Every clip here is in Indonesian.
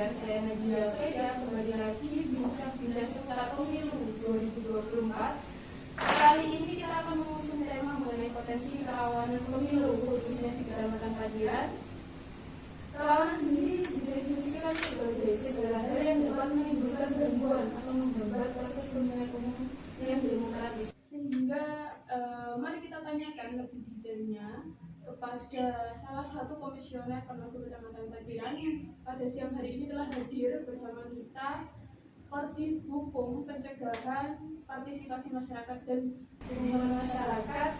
dengan saya Najwa Kaida kembali lagi bincang-bincang seputar pemilu 2024. Kali ini kita akan mengusung tema mengenai potensi kerawanan pemilu khususnya di Kecamatan Paciran. Kerawanan sendiri didefinisikan sebagai segala hal yang dapat menimbulkan gangguan atau menghambat proses pemilihan umum yang demokratis. Sehingga mari kita tanyakan lebih detailnya kepada salah satu komisioner Panwaslu Kecamatan Paciran yang pada siang hari ini telah hadir bersama kita, Koordinator Hukum Pencegahan Partisipasi Masyarakat dan Perlindungan Masyarakat,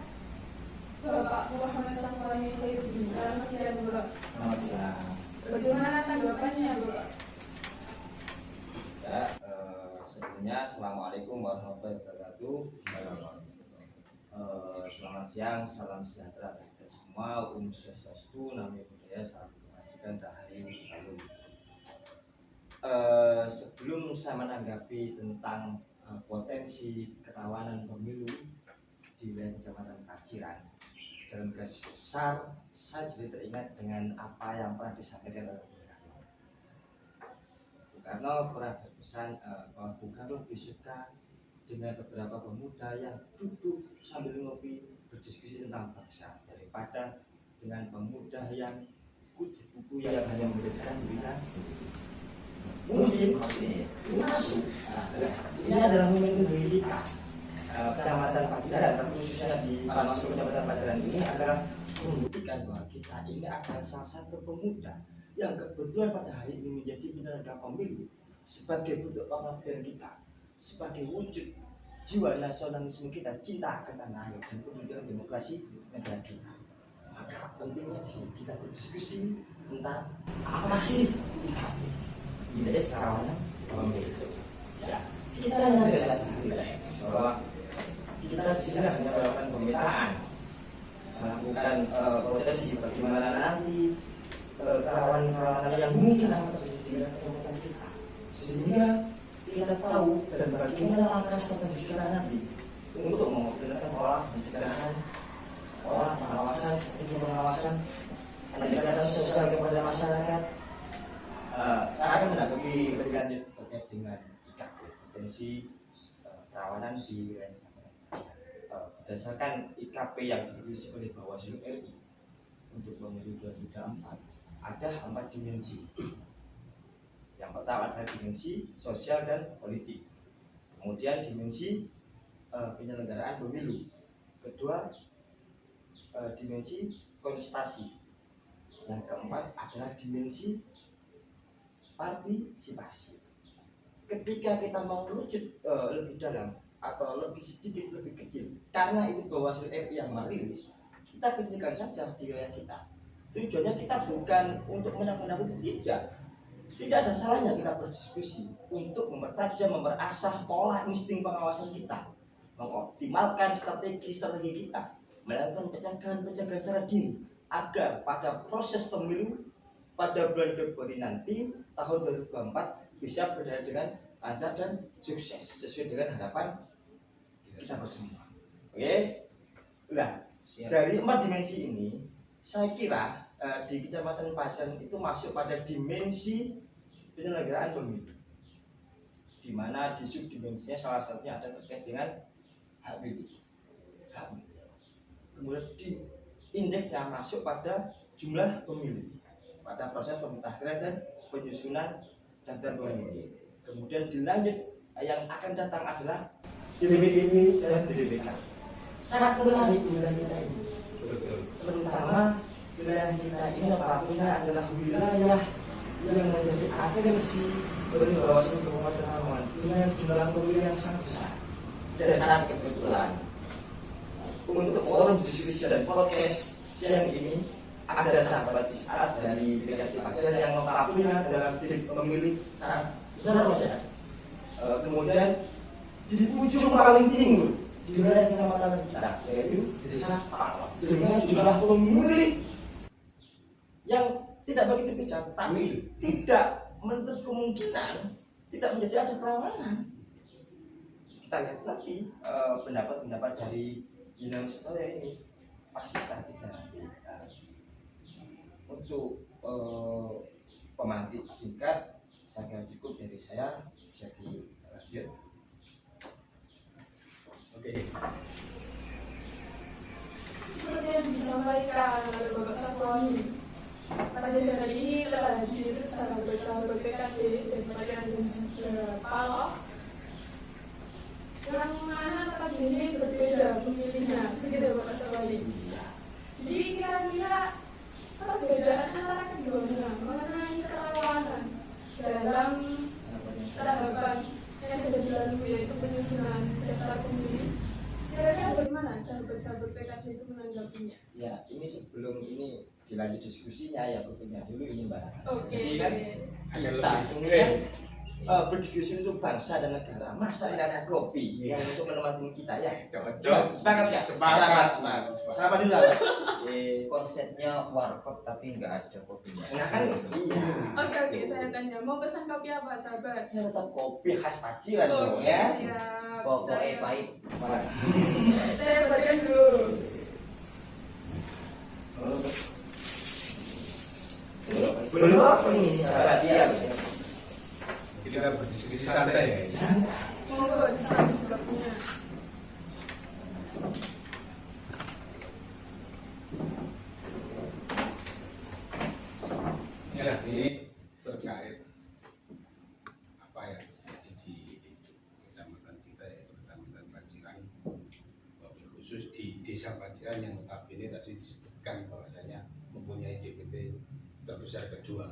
Bapak Muhammad Safwani Khairuddin. Selamat siang, Bapak. Selamat siang. Bagaimana tanggapannya, Bapak? Ya, sebelumnya Assalamualaikum warahmatullahi wabarakatuh. Selamat siang, salam sejahtera bagi kita semua. Om Swastiastu, Namo Buddhaya, salam kebajikan, rahayu shalom. Sebelum saya menanggapi tentang potensi kerawanan pemilu di wilayah Kecamatan Paciran, dalam garis besar saya jadi teringat dengan apa yang pernah disampaikan oleh Bung Karno pernah berpesan bahwa Bung Karno lebih suka dengan beberapa pemuda yang duduk sambil ngopi berdiskusi tentang bangsa daripada dengan pemuda yang ikut buku yang hanya memberikan dirinya sendiri. Mungkin ini masuk. Ini adalah momentum bagi kita. Kecamatan Paciran, khususnya di Panwaslu Kecamatan Paciran ini adalah membuktikan bahwa kita ini adalah salah satu pemuda yang kebetulan pada hari ini menjadi penyelenggara pemilu sebagai bentuk pengabdian kita, sebagai wujud jiwa nasionalisme kita, cinta akan tanah air dan pendidikan demokrasi negara kita. Maka pentingnya kita berdiskusi tentang apa sih indeks kerawanan pemilu. Ya, kita hanya saja bahwa kita di sini hanya melakukan pemetaan, melakukan potensi bagaimana nanti kerawanan yang mungkin akan terjadi di kecamatan kita, sehingga kita tahu dan bagaimana langkah strategis kita nanti untuk mengoptimalkan pola pencegahan, pola pengawasan, strategi pengawasan, pendekatan sosial kepada masyarakat. Saya akan menanggapi lebih lanjut terkait dengan IKP, potensi kerawanan di wilayah berdasarkan IKP yang dirilis oleh Bawaslu RI untuk pemilu 2024 ada 4 dimensi. Yang pertama adalah dimensi sosial dan politik, kemudian dimensi penyelenggaraan pemilu, kedua dimensi kontestasi, yang keempat adalah dimensi partisipasi. Ketika kita mau merucut lebih dalam atau lebih sedikit lebih kecil, karena itu Bawaslu RI yang merilis, kita kecilkan saja di wilayah kita. Tujuannya kita bukan untuk menakut-nakuti, tidak ada salahnya kita berdiskusi untuk mempertajam, memperasah pola insting pengawasan kita, mengoptimalkan strategi kita, melakukan pencegahan secara dini agar pada proses pemilu pada bulan Februari nanti tahun 2024 bisa berjalan dengan lancar dan sukses sesuai dengan harapan kita bersama. Oke? Nah, dari 4 dimensi ini saya kira di Kecamatan Paciran itu masuk pada dimensi penyelenggaraan pemilu, di mana di subdimensinya salah satunya ada terkait dengan hak pilih. Kemudian di indeksnya masuk pada jumlah pemilih, pada proses pemutakhiran dan penyusunan daftar pemilih. Kemudian dilanjut yang akan datang adalah DPD dan DPK. Sangat menarik wilayah kita ini, terutama wilayah kita ini apabila adalah wilayah yang menjadi atensi dari Bawaslu Kabupaten Lamongan dengan jumlah pemilih yang sangat besar. Dan sangat kebetulan untuk forum diskusi dan podcast siang ini ada sahabat Cisat dari PKT Paciran yang notabene dalam bidik pemilih sangat besar saja. Kemudian di ujung paling timur di wilayah kecamatan kita, yaitu Desa Palok, dengan jumlah pemilih yang tidak begitu besar, tapi tidak menutup kemungkinan tidak menjadi ada kerawanan. Kita lihat nanti pendapat dari Yunus Stoya ini pasti statik nanti. Untuk pemantik singkat, Saya kira cukup dari saya, bisa dilanjut. Oke. Seperti yang disampaikan oleh Bapak Sapuani, pada sore ini telah hadir sahabat-sahabat PKD dan pelajaran dan juga PALOK yang mana notabene berbeda pemilihnya, begitu Bapak Sapuani. Jadi kira-kira perbedaan antara keduanya mengenai kerawanan dalam tahapan yang sudah dilalui, yaitu penyusunan daftar pemilih. Kira-kira bagaimana sahabat-sahabat PKD itu menanggapinya? Ya, ini sebelum ini dilanjut diskusinya ya, aku punya dulu ini Mbak. Oke. Jadi kan Ada kita lebih ini kan berdiskusi untuk bangsa dan negara. Masa tidak ada kopi yang untuk menemani kita ya? Cocok. Sepakat ya? Sepakat. Selamat dulu Mbak. Konsepnya warkop tapi nggak ada kopinya. Nah kan iya. Oke, saya tanya, mau pesan kopi apa sahabat? Saya tetap kopi khas Paciran dong Oke, ya. siap. Pokoknya pahit. Saya bacakan dulu. Belum apa nih? Sahabat ya. Jadi kita berdiskusi santai ya. Monggo disasi kopinya. Ya, ini terkait apa yang terjadi di kecamatan kita ya, kecamatan Paciran, wabil khusus di desa Paciran yang notabene tadi disebutkan bahwasanya mempunyai DPT terbesar kedua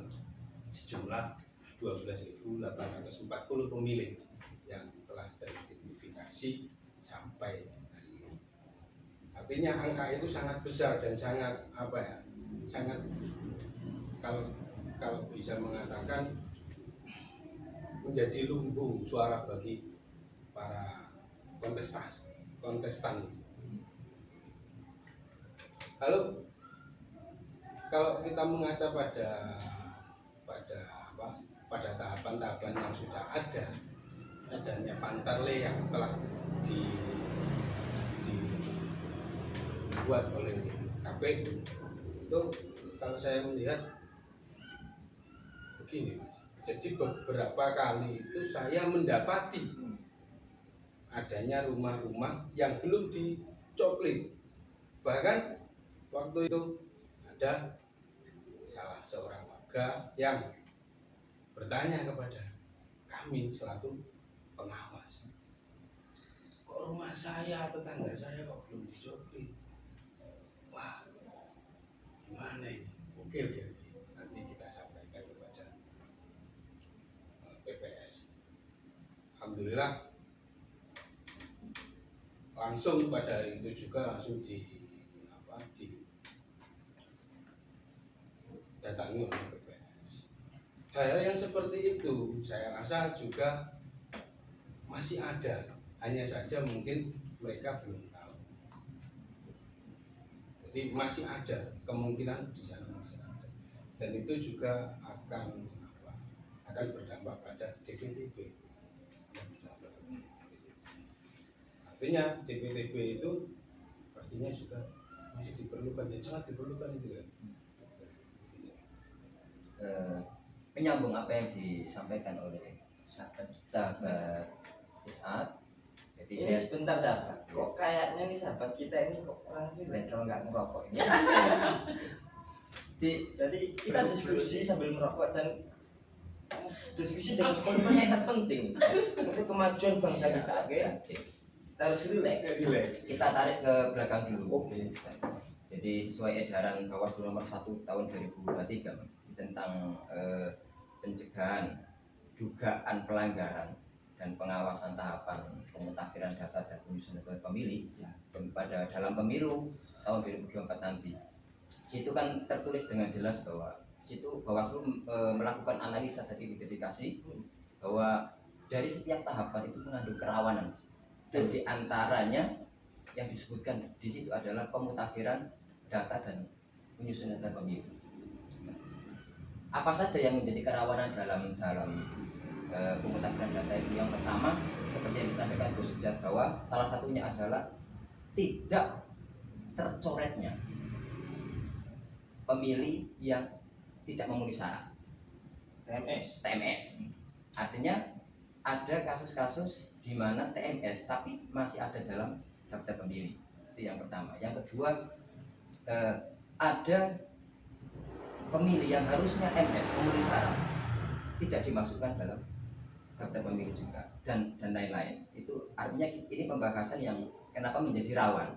sejumlah 12.840 pemilih yang telah teridentifikasi sampai hari ini. Artinya angka itu sangat besar dan sangat apa ya, sangat kalau bisa mengatakan menjadi lumbung suara bagi para kontestan. Lalu kalau kita mengaca pada tahapan-tahapan yang sudah ada, adanya pantarle yang telah dibuat oleh KPU, itu kalau saya melihat begini Mas, jadi beberapa kali itu saya mendapati adanya rumah-rumah yang belum dicoklit. Bahkan waktu itu ada salah seorang warga yang bertanya kepada kami selaku pengawas, kok rumah saya, tetangga saya kok belum dicoklit? Wah, gimana ini? Oke. Nanti kita sampaikan kepada PPS. Alhamdulillah langsung pada hari itu juga langsung didatangi oleh PPS. Hal yang seperti itu saya rasa juga masih ada, hanya saja mungkin mereka belum tahu. Jadi masih ada kemungkinan di sana masih ada, dan itu juga akan berdampak pada DPTB. Artinya DPTB itu artinya juga masih diperlukan, dan sangat diperlukan itu ya. Menyambung apa yang disampaikan oleh sahabat Isat. Jadi Ini saya sebentar sahabat. Kok kayaknya nih sahabat kita ini kok kurang relax kalau nggak ngerokok ini. Jadi kita diskusi sambil merokok dan diskusi dengan poin yang penting untuk kemajuan bangsa kita. Oke, kita harus relax. kita tarik ke belakang dulu. Oke. Jadi sesuai edaran Bawaslu nomor 1 tahun 2023 Mas, tentang pencegahan dugaan pelanggaran dan pengawasan tahapan pemutakhiran data dan penyusunan daftar pemilih pada dalam pemilu tahun 2024 nanti. Situ kan tertulis dengan jelas bahwa situ Bawaslu melakukan analisa dan identifikasi bahwa dari setiap tahapan itu mengandung kerawanan, dan di antaranya yang disebutkan di situ adalah pemutakhiran data dan penyusunan daftar pemilih. Apa saja yang menjadi kerawanan dalam pemutakhiran data itu? Yang pertama, seperti yang disampaikan Bu Sujat, bahwa salah satunya adalah tidak tercoretnya pemilih yang tidak memenuhi syarat. TMS. Artinya ada kasus-kasus di mana TMS tapi masih ada dalam daftar pemilih. Itu yang pertama. Yang kedua, ada pemilih yang harusnya MS memenuhi syarat tidak dimasukkan dalam daftar pemilih juga dan lain-lain. Itu artinya ini pembahasan yang kenapa menjadi rawan.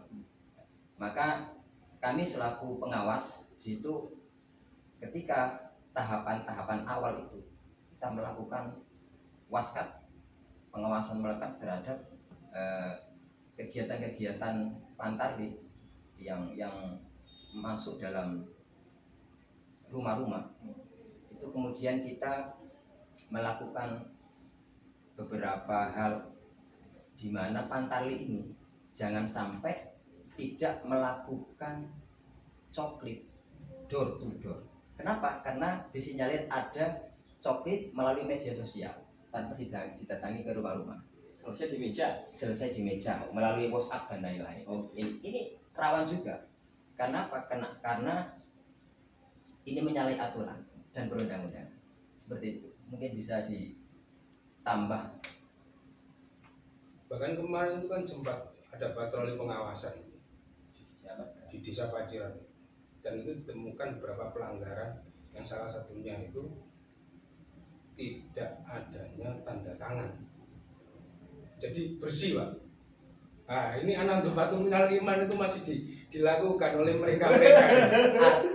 Maka kami selaku pengawas di situ ketika tahapan-tahapan awal itu kita melakukan waskat, pengawasan melekat terhadap kegiatan-kegiatan Pantarlih yang masuk dalam rumah-rumah. Itu kemudian kita melakukan beberapa hal di mana Pantarlih ini jangan sampai tidak melakukan coklit door to door. Kenapa? Karena disinyalir ada coklit melalui media sosial tanpa didatangi ke rumah-rumah. Selesai di meja Melalui WhatsApp dan lain-lain. Ini rawan juga. Karena apa? Karena ini menyalahi aturan dan perundang-undangan. Seperti itu. Mungkin bisa ditambah. Bahkan kemarin itu kan sempat ada patroli pengawasan di Desa Paciran, dan itu ditemukan beberapa pelanggaran yang salah satunya itu tidak adanya tanda tangan. Jadi bersih, Pak. Nah, ini anandofatum minal iman itu masih dilakukan oleh mereka.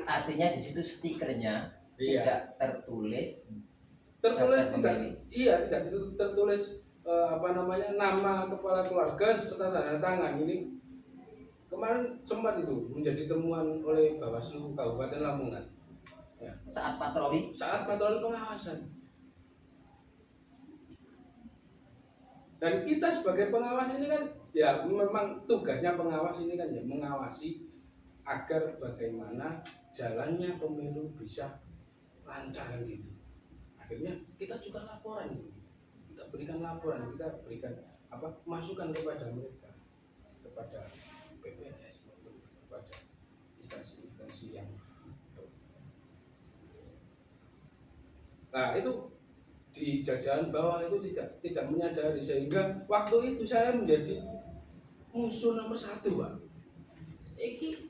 Artinya di situ stikernya Iya. tidak tertulis tidak tertulis nama kepala keluarga serta tanda tangan. Ini kemarin sempat itu menjadi temuan oleh Bawaslu Kabupaten Lamongan. Ya. saat patroli pengawasan. Dan kita sebagai pengawas ini kan ya memang tugasnya pengawas ini kan ya mengawasi agar bagaimana jalannya pemilu bisa lancar gitu. Akhirnya kita juga laporan gitu. Kita berikan laporan, kita berikan masukan kepada mereka, kepada PPS maupun kepada instansi-instansi yang itu di jajaran bawah itu tidak menyadari, sehingga waktu itu saya menjadi musuh nomor 1, Pak. Iki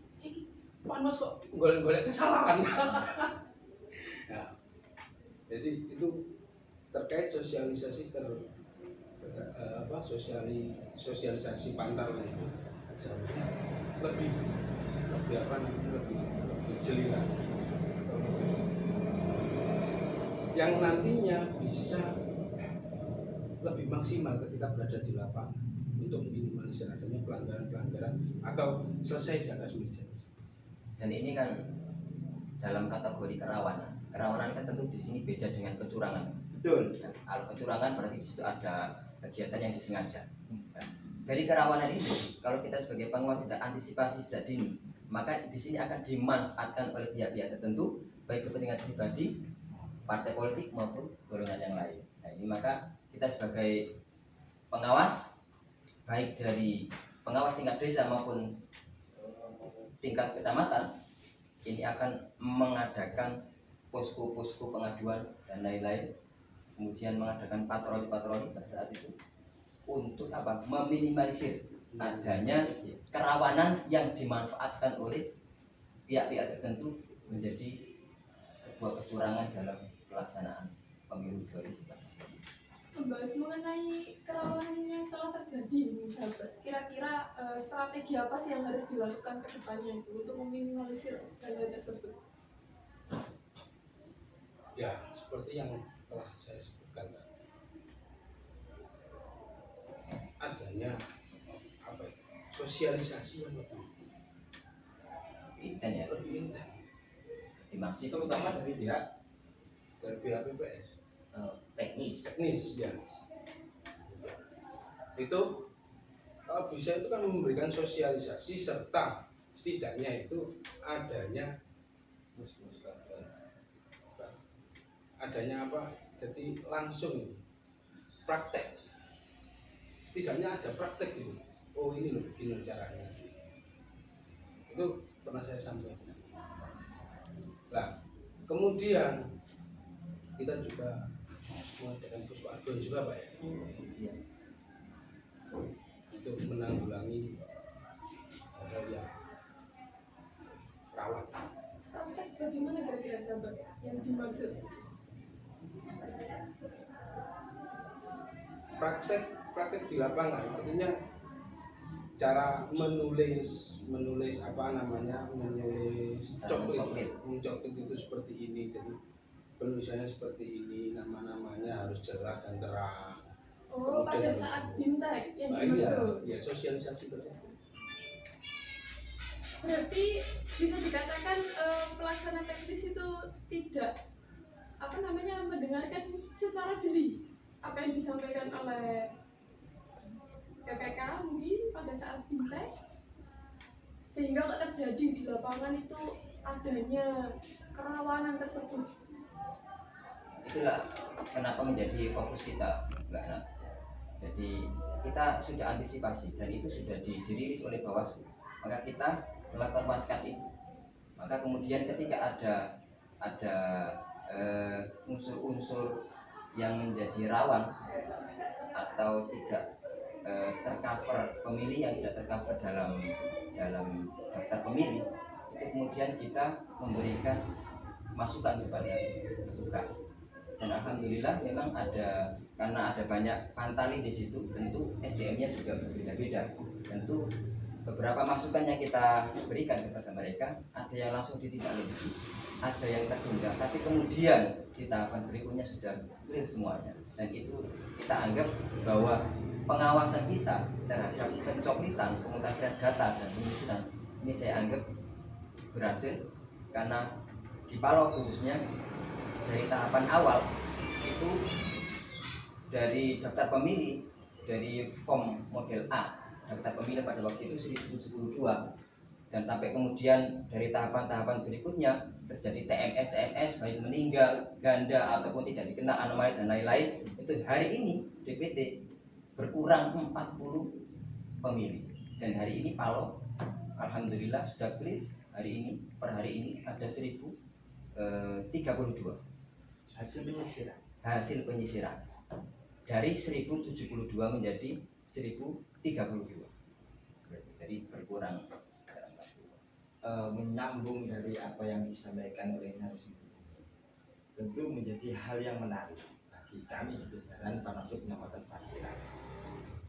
panas kok golek-golek kesalahan. Nah, jadi itu terkait sosialisasi sosialisasi Pantarlih itu lebih jeli lah, yang nantinya bisa lebih maksimal ketika berada di lapangan untuk minimalisir adanya pelanggaran-pelanggaran atau selesai di atas meja. dan ini kan dalam kategori kerawanan. Kerawanan kan tentu di sini beda dengan kecurangan. Betul. Kalau kecurangan berarti di situ ada kegiatan yang disengaja. Nah, dari kerawanan itu, kalau kita sebagai pengawas tidak antisipasi sejak dini, maka di sini akan dimanfaatkan oleh pihak-pihak tertentu, baik kepentingan pribadi, partai politik maupun golongan yang lain. Nah, ini maka kita sebagai pengawas, baik dari pengawas tingkat desa maupun tingkat kecamatan, ini akan mengadakan posko-posko pengaduan dan lain-lain, kemudian mengadakan patroli-patroli pada saat itu untuk meminimalisir adanya kerawanan yang dimanfaatkan oleh pihak-pihak tertentu menjadi sebuah kecurangan dalam pelaksanaan pemilu 2024. Membahas mengenai kerawanan yang telah terjadi ini, sahabat. Kira-kira strategi apa sih yang harus dilakukan ke depannya itu untuk meminimalisir hal tersebut? Ya, seperti yang telah saya sebutkan tadi, adanya sosialisasi yang lebih intens, masif, Terutama dari pihak PPS. teknis. Ya. Itu kalau bisa itu kan memberikan sosialisasi serta setidaknya itu adanya jadi langsung praktek, setidaknya ada praktek gitu. Oh, ini loh begini caranya, itu pernah saya sampaikan. Nah, kemudian kita juga mengadakan puspadoan juga Pak ya, untuk menanggulangi hal-hal yang rawan. Praktek bagaimana kira-kira sahabat yang dimaksud? Praktek di lapangan artinya cara menulis apa namanya, menulis coklit itu seperti ini, jadi penulisannya seperti ini, nama-namanya harus jelas dan terang. Oh, pada Kemudian saat bimtek yang iya, dimaksud. ya sosialisasi tersebut. Berarti bisa dikatakan pelaksana teknis itu tidak mendengarkan secara jeli apa yang disampaikan oleh PPK mungkin pada saat bimtek, sehingga kok terjadi di lapangan itu adanya kerawanan tersebut. Itulah kenapa menjadi fokus kita, Mbak Nat. Jadi kita sudah antisipasi dan itu sudah dirilis oleh Bawaslu, maka kita melakukan waskat itu. Maka kemudian ketika ada unsur-unsur yang menjadi rawan atau tidak tercover, pemilih yang tidak tercover dalam daftar pemilih, itu kemudian kita memberikan masukan kepada petugas. Dan alhamdulillah memang karena ada banyak pantali di situ, tentu SDM-nya juga berbeda-beda. Tentu beberapa masukan yang kita berikan kepada mereka, ada yang langsung ditindaklanjuti, ada yang tertunda, tapi kemudian di tahapan berikutnya sudah clear semuanya. Dan itu kita anggap bahwa pengawasan kita terhadap pencoklitan, pemutakhiran data dan penyusunan ini saya anggap berhasil, karena di Paloh khususnya dari tahapan awal itu dari daftar pemilih, dari form model A daftar pemilih pada waktu itu 1072, dan sampai kemudian dari tahapan-tahapan berikutnya terjadi TMS baik meninggal, ganda ataupun tidak dikenal, anomali dan lain-lain, itu hari ini DPT berkurang 40 pemilih. Dan hari ini Paloh alhamdulillah sudah clear, hari ini per hari ini ada 1032 hasil penyisiran dari 1072 menjadi 1032, jadi berkurang. Menyambung dari apa yang disampaikan oleh narasumber, tentu menjadi hal yang menarik bagi kami di jajaran Panwaslu Kecamatan Paciran.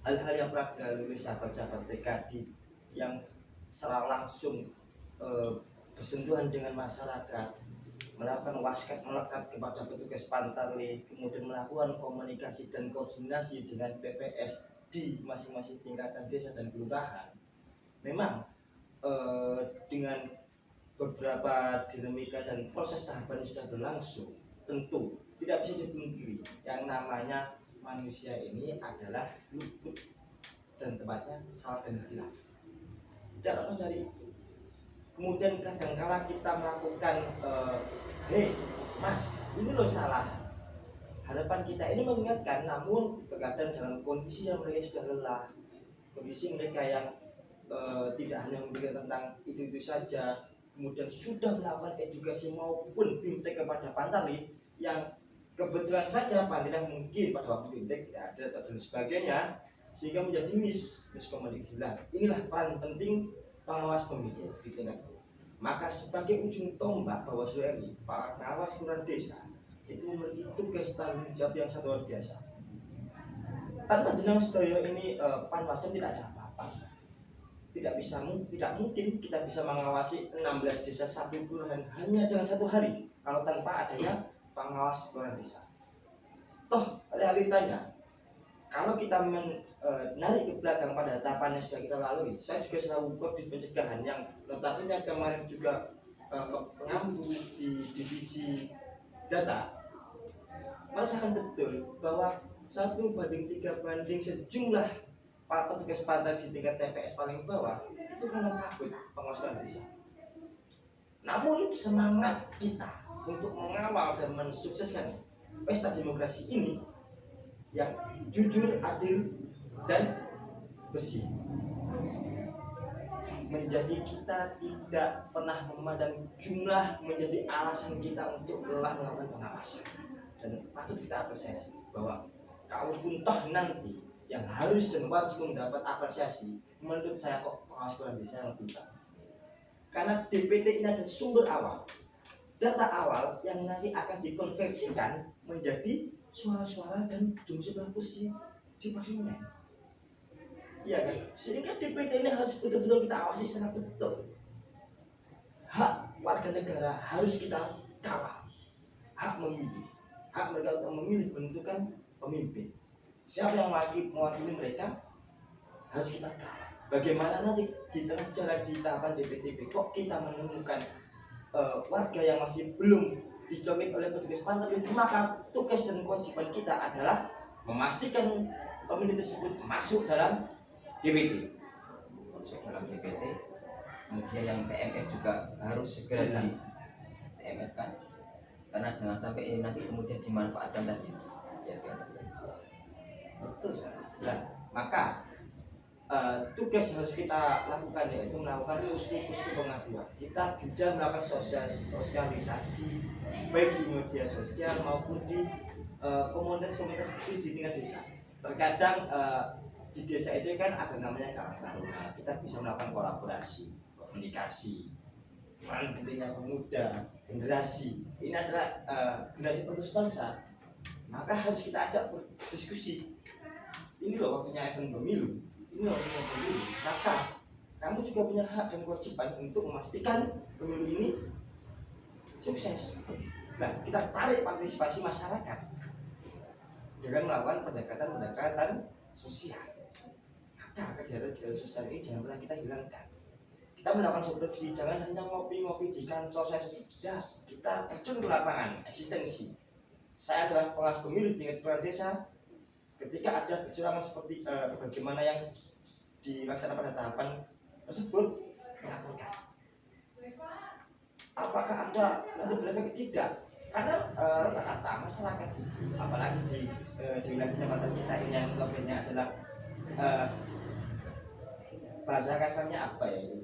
Hal-hal yang pernah dilalui sahabat-sahabat TKD yang secara langsung bersentuhan dengan masyarakat, melakukan waskat melekat kepada petugas Pantali, kemudian melakukan komunikasi dan koordinasi dengan PPS di masing-masing tingkatan desa dan kelurahan. Memang dengan beberapa dinamika dan proses tahapan yang sudah berlangsung, tentu tidak bisa dipungkiri yang namanya manusia ini adalah luput dan tempatnya salah dan khilaf. Tidak lepas dari itu. Kemudian kadangkala kita melakukan hei mas, ini loh salah. Harapan kita ini mengingatkan, namun terkadang dalam kondisi yang mereka sudah lelah, kondisi mereka yang tidak hanya memikirkan tentang itu saja, kemudian sudah melakukan edukasi maupun bimtek kepada Pantali yang kebetulan saja Pantali mungkin pada waktu bimtek tidak ada dan sebagainya, sehingga menjadi miskomunikasi. Inilah peran penting pengawas pemilu di tingkat. Maka sebagai ujung tombak Bawaslu RI, para pengawas kelurahan desa itu memiliki tugas tanggung jawab yang sangat luar biasa. Tanpa jenang sedaya ini Panwaslu tidak ada apa-apa. Tidak mungkin kita bisa mengawasi 16 desa satu kelurahan hanya dengan satu hari kalau tanpa adanya pengawas kelurahan desa. Toh realitanya kalau kita menarik ke belakang pada tahapan yang sudah kita lalui, saya juga selalu koordinasi pencegahan yang notabene kemarin juga mengampu di divisi data, merasakan betul bahwa 1:3 banding sejumlah petugas Pantali di tingkat TPS paling bawah itu karena kabut pengawasan desa. Namun semangat kita untuk mengawal dan mensukseskan pesta demokrasi ini yang jujur, adil, dan bersih menjadi kita tidak pernah memandang jumlah menjadi alasan kita untuk lelah melakukan pengawasan. dan patut kita apresiasi bahwa kalaupun toh nanti yang harus dan wajib mendapat apresiasi, menurut saya kok pengawas keuangan desa yang lebih utama. Karena DPT ini adalah sumber awal, data awal yang nanti akan dikonversikan menjadi suara-suara dan jumlah kursi di parlemen. Iya kan? Sehingga DPT ini harus betul-betul kita awasi secara betul. Hak warga negara harus kita kawal. Hak memilih, hak mereka untuk memilih menentukan pemimpin. Siapa yang mewakili mereka harus kita kawal. Bagaimana nanti di tengah jalan di tahapan DPTP kok kita menemukan warga yang masih belum dijamin oleh petugas pantai, maka tugas dan kewajiban kita adalah memastikan pemilih tersebut masuk dalam DPT. Masuk dalam DPT. Kemudian yang TMS juga harus segera di TMS kan, karena jangan sampai ini nanti kemudian dimanfaatkan tadi. Ya, betul sekali. Nah, maka tugas yang harus kita lakukan yaitu melakukan posko-posko pengaduan. Kita juga melakukan sosialisasi baik di media sosial maupun di komunitas-komunitas kecil di tingkat desa. Terkadang di desa itu kan ada namanya Karang Taruna. Kita bisa melakukan kolaborasi, komunikasi, peran pentingnya pemuda, generasi. Ini adalah generasi penerus bangsa. Maka harus kita ajak berdiskusi. Ini loh waktunya event pemilu. Ini loh waktunya pemilu. Maka kamu juga punya hak dan kewajiban untuk memastikan pemilu ini sukses. Nah, kita tarik partisipasi masyarakat dengan melakukan pendekatan sosial. Maka kegiatan sosial ini jangan pernah kita hilangkan. Kita melakukan supervisi, jangan hanya ngopi-ngopi di kantor saja. Tidak, kita terjun ke lapangan, eksistensi. Saya adalah pengawas pemilu tingkat kepala desa. Ketika ada kecurangan seperti bagaimana yang dilaksanakan pada tahapan tersebut, melaporkan. Apakah Anda nanti berefek? Tidak, karena rata-rata masyarakat, apalagi di wilayah kecamatan kita ini yang notabene adalah bahasa kasarnya apa ya itu?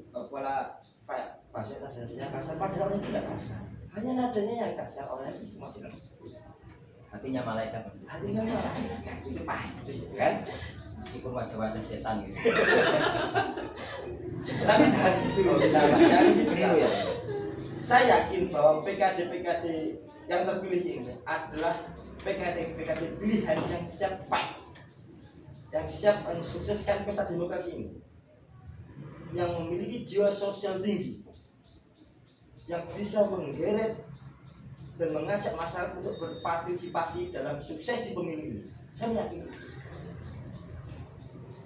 Bahasa nadanya kasar, padahal orangnya tidak kasar. Hanya nadanya yang kasar, orangnya itu masih lembut. hatinya malaikat. Hatinya malaikat, itu pasti kan? Meskipun wajah-wajah setan gitu. Tapi jangan gitu, jangan gitu ya. Saya yakin bahwa PKD yang terpilih ini adalah PKD pilihan yang siap fight, yang siap mensukseskan pesta demokrasi ini, yang memiliki jiwa sosial tinggi, yang bisa menggeret dan mengajak masyarakat untuk berpartisipasi dalam suksesi pemilu ini. Saya yakin itu.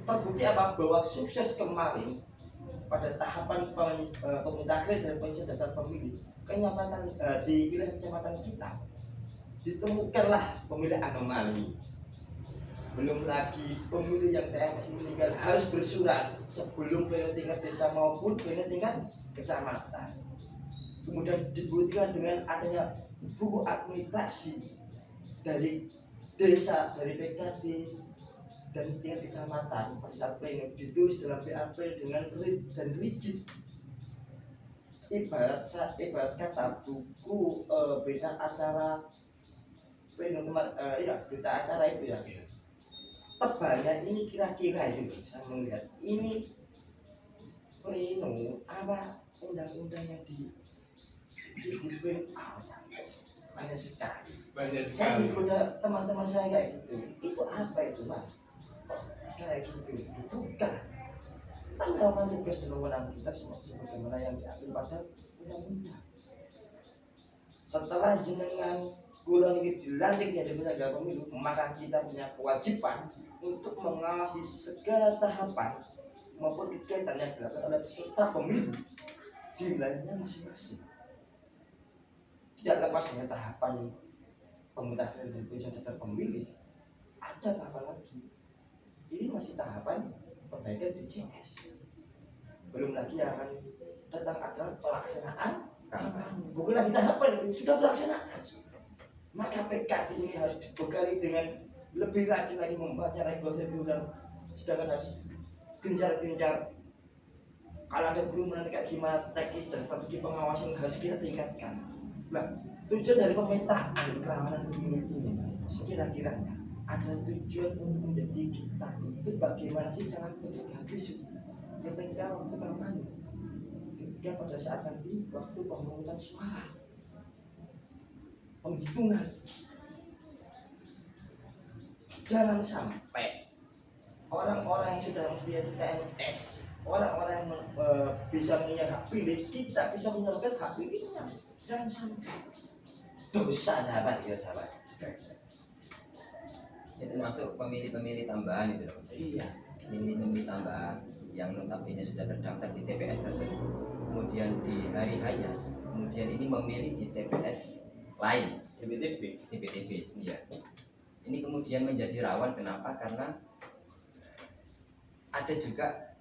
Terbukti apa? Bahwa sukses kemarin pada tahapan pemutakhiran dan pengujian daftar pemilih kenyamanan di wilayah kecamatan kita ditemukanlah pemilih anomali. Belum lagi pemilih yang TMS meninggal harus bersurat sebelum pleno tingkat desa maupun pleno tingkat kecamatan. Kemudian dibuktikan dengan adanya buku administrasi dari desa, dari PKD dan tingkat kecamatan pada saat pleno ditulis dalam BAP dengan rit dan rigid. Ibarat kata buku berita acara pleno berita acara itu ya. Tebalnya ini kira-kira itu saya melihat ini pleno apa undang-undang yang di print out banyak sekali. Saya digoda teman-teman saya kayak gitu. Itu apa itu mas? Kayak gitu, bukan. Kita melakukan tugas dan wewenang kita sebagaimana yang diatur pada undang-undang. Setelah jenengan kula ini dilantik menjadi penyelenggara pemilu, maka kita punya kewajiban untuk mengawasi segala tahapan maupun kegiatan yang dilakukan oleh peserta pemilu di wilayahnya masing-masing. Tidak lepas dari tahapan pemutakhiran dan pengujian daftar pemilih, ada tahapan lagi. Ini masih tahapan perbaikan DCS. Belum lagi yang akan datang adalah pelaksanaan kampanye. Bukan lagi tahapan, itu sudah pelaksanaan. Maka PKD ini harus dibekali dengan lebih rajin lagi membaca regulasi dan sedangkan harus gencar-gencar. Kalau ada kerumunan kayak gimana, teknis dan strategi pengawasan harus kita tingkatkan. Nah, tujuan dari pemetaan kerawanan pemilu ini sekira-kiranya ada tujuan untuk menjadi kita itu bagaimana sih cara mencegah besok ketika waktu kampanye, ketika pada saat nanti waktu pemungutan suara, penghitungan. Jangan sampai orang-orang yang sudah mesti TNS, orang-orang yang bisa punya hak pilih, kita bisa menyalurkan hak pilihnya. Jangan sampai dosa sahabat ya sahabat. Itu masuk pemilih-pemilih tambahan itu loh. Iya. Pemilih-pemilih tambahan yang notabene sudah terdaftar di TPS tertentu, kemudian di hari hanya, kemudian ini memilih di TPS lain, TPTB, iya. Ini kemudian menjadi rawan, kenapa? Karena ada juga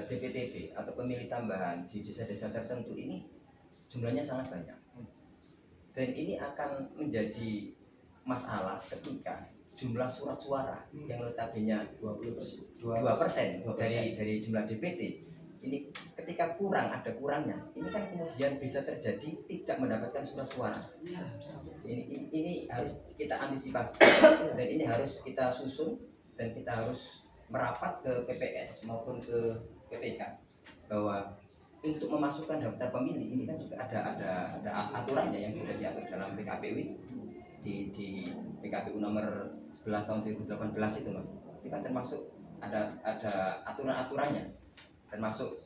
DPTB atau pemilih tambahan di desa-desa tertentu ini jumlahnya sangat banyak, dan ini akan menjadi masalah ketika jumlah surat suara yang notabene 2% dari jumlah DPT ini ketika kurang, ada kurangnya, ini kan kemudian bisa terjadi tidak mendapatkan surat suara. Ini harus kita antisipasi dan ini harus kita susun, dan kita harus merapat ke PPS maupun ke PPK bahwa untuk memasukkan daftar pemilih ini kan juga ada aturannya yang sudah diatur dalam PKPU itu, di PKPU nomor 11 tahun 2018 itu Mas. Itu kan termasuk ada aturan-aturannya, termasuk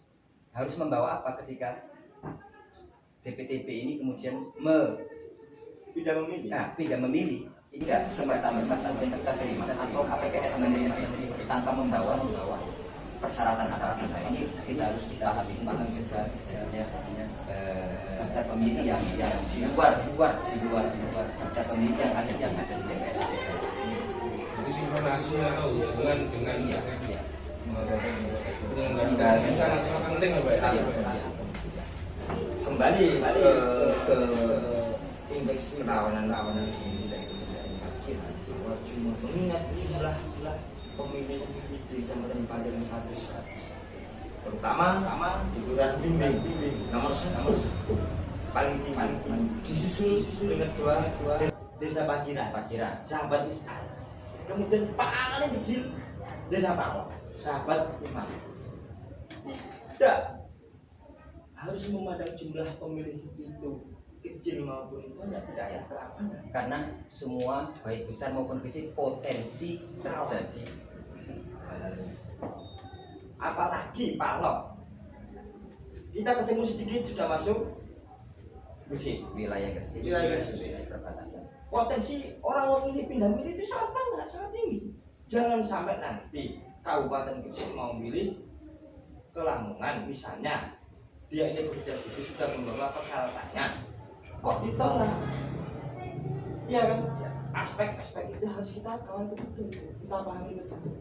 harus membawa apa ketika DPTB ini kemudian tidak memilih. Ini tidak semata-mata terima atau KPPS menerima tanpa membawa persyaratan-persyaratan. Nah, ini kita harus pahami untuk mencegah terjadinya daftar pemilih yang di luar daftar pemilih yang ada di TPS. Jadi sinkronasi atau hubungan dengan sangat penting Pak ya. Kembali ke indeks kerawanan di cuma mengingat jumlah pemilih di Kecamatan Paciran 100, terutama di Kelurahan Bimbing nomor 1 paling tinggi, disusul dengan kedua Desa Paciran sahabat Isal, kemudian paling kecil Desa Pangok sahabat Imam. Tidak harus memandang jumlah pemilih itu kecil maupun banyak, tidak ada kerawanan, karena semua baik besar maupun kecil potensi terjadi. Apalagi Palok, kita ketemu sedikit sudah masuk Gresik, Wilayah Gresik, perbatasan. potensi orang memilih pindah milih itu sangat tinggi. Jangan sampai nanti Kabupaten Gresik mau milih ke Lamongan misalnya, dia ini bekerja situ sudah membawa persyaratannya, kok ditolak? Iya kan? Aspek-aspek itu harus kita kawan betul, kita pahami betul.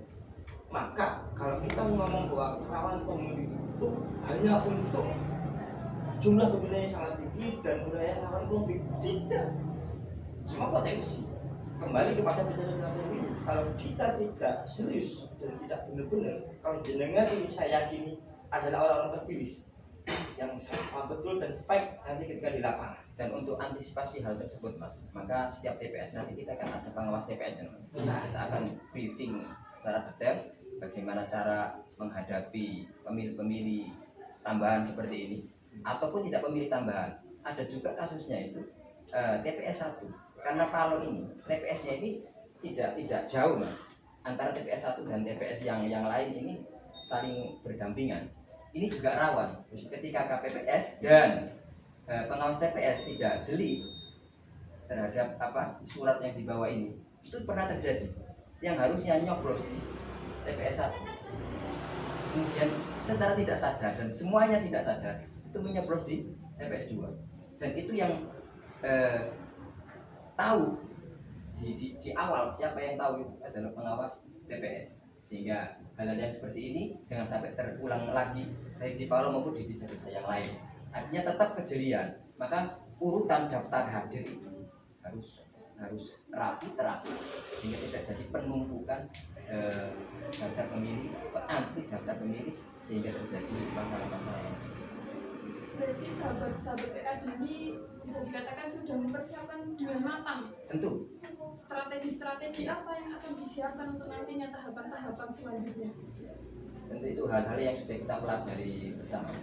Maka kalau kita ngomong bahwa kerawanan pemilih itu hanya untuk jumlah pemilih yang sangat tinggi dan wilayah rawan konflik, tidak. Semua potensi. Kembali kepada bicara pemilu, kalau kita tidak serius dan tidak benar-benar, kalau jenengan ini saya yakini adalah orang-orang terpilih yang sangat betul dan fake nanti ketika di lapangan. Dan untuk antisipasi hal tersebut Mas, maka setiap TPS nanti kita akan ada pengawas TPS kan? Kita akan briefing secara detail bagaimana cara menghadapi pemilih-pemilih tambahan seperti ini, ataupun tidak pemilih tambahan. Ada juga kasusnya itu TPS 1, karena Palo ini TPS-nya ini tidak jauh Mas, antara TPS 1 dan TPS yang lain ini saling berdampingan. Ini juga rawan ketika KPPS dan pengawas TPS tidak jeli terhadap surat yang dibawa ini. Itu pernah terjadi, yang harusnya nyoblos di TPS 1 kemudian secara tidak sadar, dan semuanya tidak sadar, itu menyoblos di TPS 2. Dan itu yang tahu di awal, siapa yang tahu itu adalah pengawas TPS. Sehingga hal-hal yang seperti ini jangan sampai terulang lagi baik di Palo maupun di desa-desa yang lain. Artinya tetap kejelian, maka urutan daftar hadir itu harus terapi sehingga tidak jadi penumpukan daftar pemilih, anti daftar pemilih, sehingga terjadi masalah-masalah yang seperti itu. Berarti sahabat PA ini bisa dikatakan sudah mempersiapkan dengan matang Tentu strategi-strategi apa yang akan disiapkan untuk nantinya tahapan-tahapan selanjutnya. tentu itu hal-hal yang sudah kita pelajari bersama.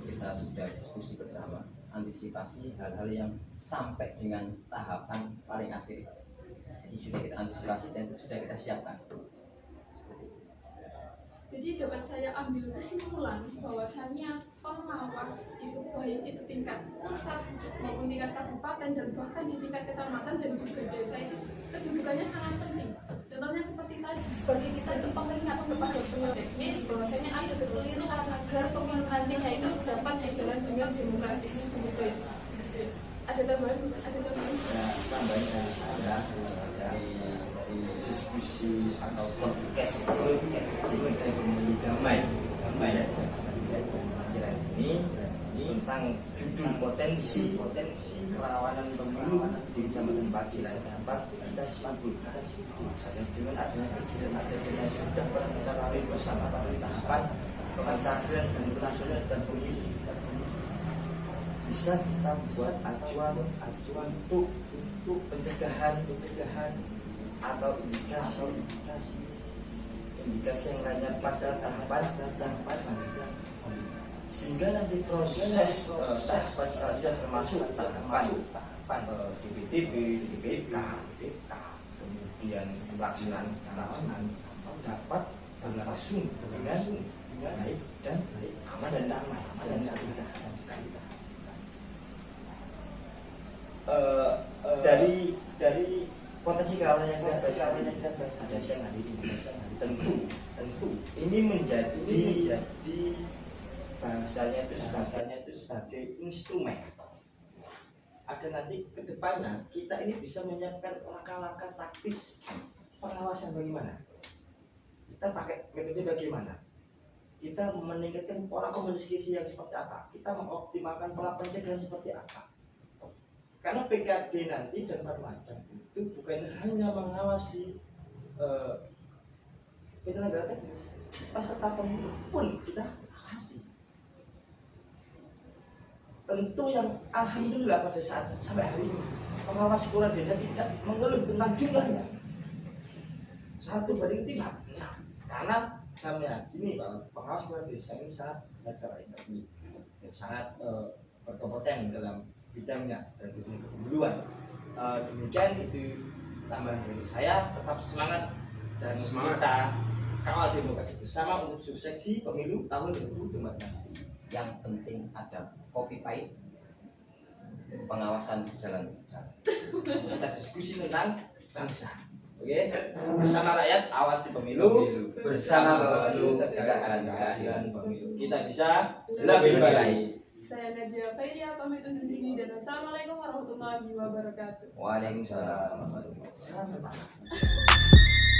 Kita sudah diskusi bersama, antisipasi hal-hal yang sampai dengan tahapan paling akhir. Jadi sudah kita antisipasi dan sudah kita siapkan. Seperti itu. Jadi dapat saya ambil kesimpulan bahwasannya pengawas itu baik itu tingkat pusat maupun tingkat kabupaten dan bahkan di tingkat kecamatan dan juga desa itu kedudukannya sangat penting. Contohnya seperti tadi, sebagai kita itu pengingat kepada pemilu teknis bahwasanya ada kekeliruan agar pemilu nantinya itu dapat berjalan dengan demokratis. Ada tambahan? Ya, tambahan dari saya dari diskusi atau podcast mengenai pemilu damai ya pelajaran ini tentang judul potensi kerawanan pemilu di Kecamatan Paciran dapat kita simpulkan saya dengan adanya kejadian yang sudah pernah kita lalui bersama pada tahapan pementasan dan nasional dan pemilu bisa kita buat acuan untuk pencegahan atau indikasi yang lainnya pada tahapan selanjutnya sehingga nanti proses tahapan selanjutnya termasuk tahapan DPTB, DPK, kemudian pelaksanaan dapat berlangsung dengan baik dan aman dan damai. Dari potensi kerawanan yang kita bahas ada siang hari ini tentu ini menjadi bahasanya itu sebagai instrumen agar nanti kedepannya kita ini bisa menyiapkan langkah-langkah taktis pengawasan bagaimana kita pakai metode bagaimana kita meningkatkan pola komunikasi yang seperti apa kita mengoptimalkan pola pencegahan seperti apa. Karena PKD nanti dan Panwascam itu bukan hanya mengawasi penyelenggara teknis, peserta pemilu pun kita awasi. Tentu yang alhamdulillah pada saat sampai hari ini pengawas kelurahan desa tidak mengeluh tentang jumlahnya 1:3. Karena saya meyakini bahwa pengawas kelurahan desa ini sangat berkompeten dan sangat berkompeten dalam bidangnya dan kepemiluan. Demikian itu tambahan dari saya. Tetap semangat dan kita kawal demokrasi bersama untuk suksesi pemilu tahun 2024. Yang penting ada kopi pahit, pengawasan berjalan. Kita diskusi tentang bangsa. Oke, bersama rakyat awasi pemilu, bersama Bawaslu tegakkan keadilan pemilu. Kita bisa lebih baik. Saya Nadia Fairia pamit undur diri dan wassalamualaikum warahmatullahi wabarakatuh. Waalaikumsalam warahmatullahi wabarakatuh.